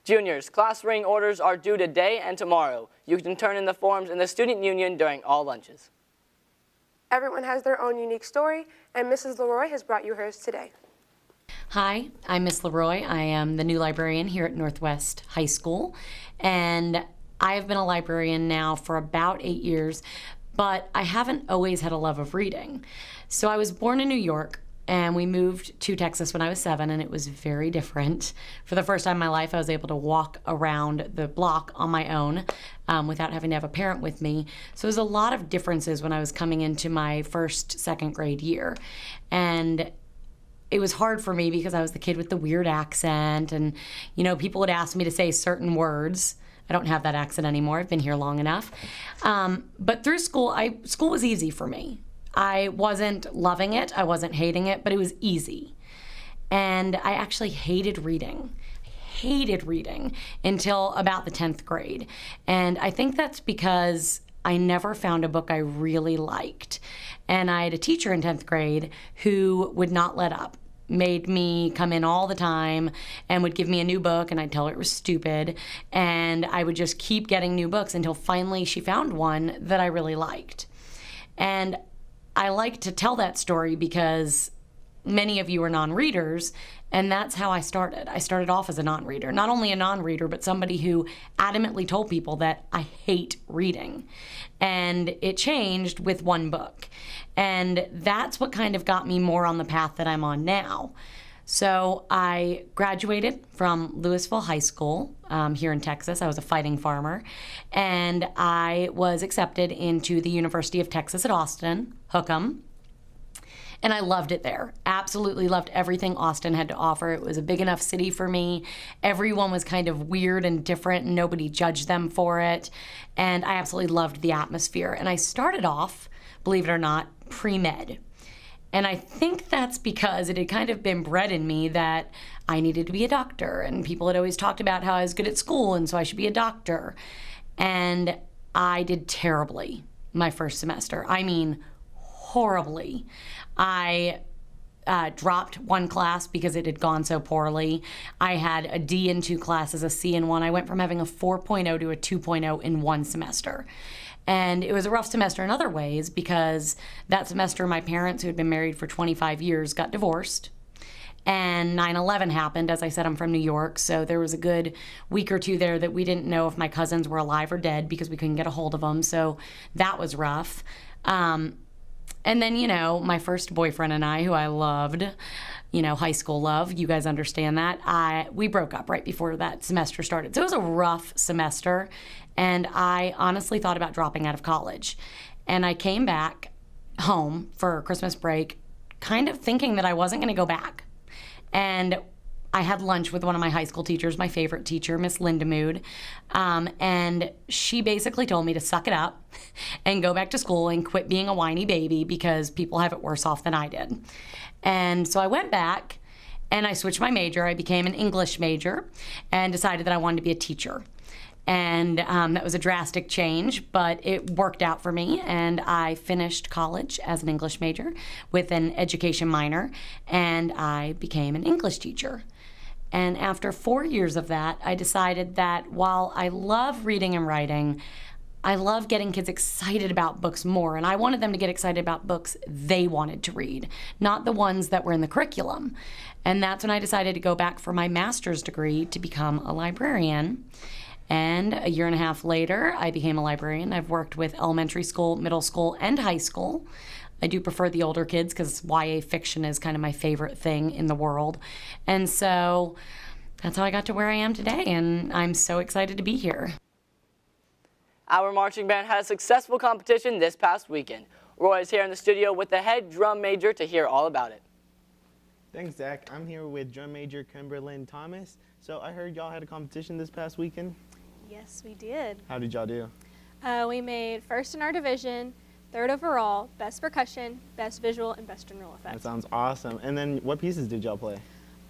Juniors, class ring orders are due today and tomorrow. You can turn in the forms in the student union during all lunches. Everyone has their own unique story, and Mrs. Leroy has brought you hers today. Hi, I'm Miss Leroy. I am the new librarian here at Northwest High School, and I have been a librarian now for about 8 years, but I haven't always had a love of reading. So I was born in New York, and we moved to Texas when I was 7, and it was very different. For the first time in my life, I was able to walk around the block on my own without having to have a parent with me. So there's a lot of differences when I was coming into my first, second grade year. And it was hard for me because I was the kid with the weird accent, and people would ask me to say certain words. I don't have that accent anymore. I've been here long enough. But through school, school was easy for me. I wasn't loving it, I wasn't hating it, but it was easy. And I actually hated reading until about the 10th grade. And I think that's because I never found a book I really liked. And I had a teacher in 10th grade who would not let up, made me come in all the time and would give me a new book, and I'd tell her it was stupid. And I would just keep getting new books until finally she found one that I really liked. And I like to tell that story because many of you are non-readers, and that's how I started. I started off as a non-reader. Not only a non-reader, but somebody who adamantly told people that I hate reading. And it changed with one book. And that's what kind of got me more on the path that I'm on now. So I graduated from Louisville High School here in Texas. I was a fighting farmer. And I was accepted into the University of Texas at Austin, Hookham. And I loved it there. Absolutely loved everything Austin had to offer. It was a big enough city for me. Everyone was kind of weird and different, and nobody judged them for it. And I absolutely loved the atmosphere. And I started off, believe it or not, pre-med. And I think that's because it had kind of been bred in me that I needed to be a doctor, and people had always talked about how I was good at school and so I should be a doctor. And I did terribly my first semester. I mean, horribly. I dropped one class because it had gone so poorly. I had a D in 2 classes, a C in 1. I went from having a 4.0 to a 2.0 in 1 semester. And it was a rough semester in other ways because that semester my parents, who had been married for 25 years, got divorced. And 9/11 happened. As I said, I'm from New York, so there was a good week or two there that we didn't know if my cousins were alive or dead because we couldn't get a hold of them, so that was rough. And then, my first boyfriend and I, who I loved, high school love, you guys understand that, we broke up right before that semester started. So it was a rough semester, and I honestly thought about dropping out of college. And I came back home for Christmas break kind of thinking that I wasn't going to go back. And I had lunch with one of my high school teachers, my favorite teacher, Miss Linda Mood, and she basically told me to suck it up and go back to school and quit being a whiny baby because people have it worse off than I did. And so I went back and I switched my major. I became an English major and decided that I wanted to be a teacher. And that was a drastic change, but it worked out for me, and I finished college as an English major with an education minor, and I became an English teacher. And after 4 years of that, I decided that while I love reading and writing, I love getting kids excited about books more, and I wanted them to get excited about books they wanted to read, not the ones that were in the curriculum. And that's when I decided to go back for my master's degree to become a librarian. And a year and a half later, I became a librarian. I've worked with elementary school, middle school, and high school. I do prefer the older kids because YA fiction is kind of my favorite thing in the world. And so that's how I got to where I am today, and I'm so excited to be here. Our marching band had a successful competition this past weekend. Roy is here in the studio with the head drum major to hear all about it. Thanks, Zach. I'm here with drum major Kimberlyn Thomas. So I heard y'all had a competition this past weekend. Yes, we did. How did y'all do? We made first in our division, third overall, best percussion, best visual, and best general effects. That sounds awesome. And then what pieces did y'all play?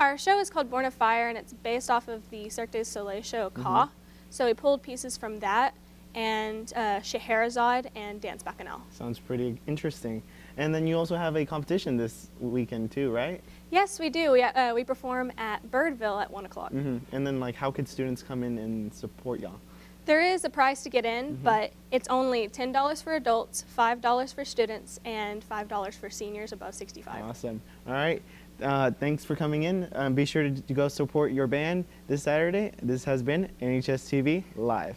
Our show is called Born of Fire, and it's based off of the Cirque du Soleil show, Ka. So we pulled pieces from that and Scheherazade and Dance Bacchanal. Sounds pretty interesting. And then you also have a competition this weekend too, right? Yes, we do. We perform at Birdville at 1 o'clock. And then, like, how could students come in and support y'all? There is a price to get in, but it's only $10 for adults, $5 for students, and $5 for seniors above 65. Awesome. All right. Thanks for coming in. Be sure to go support your band this Saturday. This has been NHSTV Live.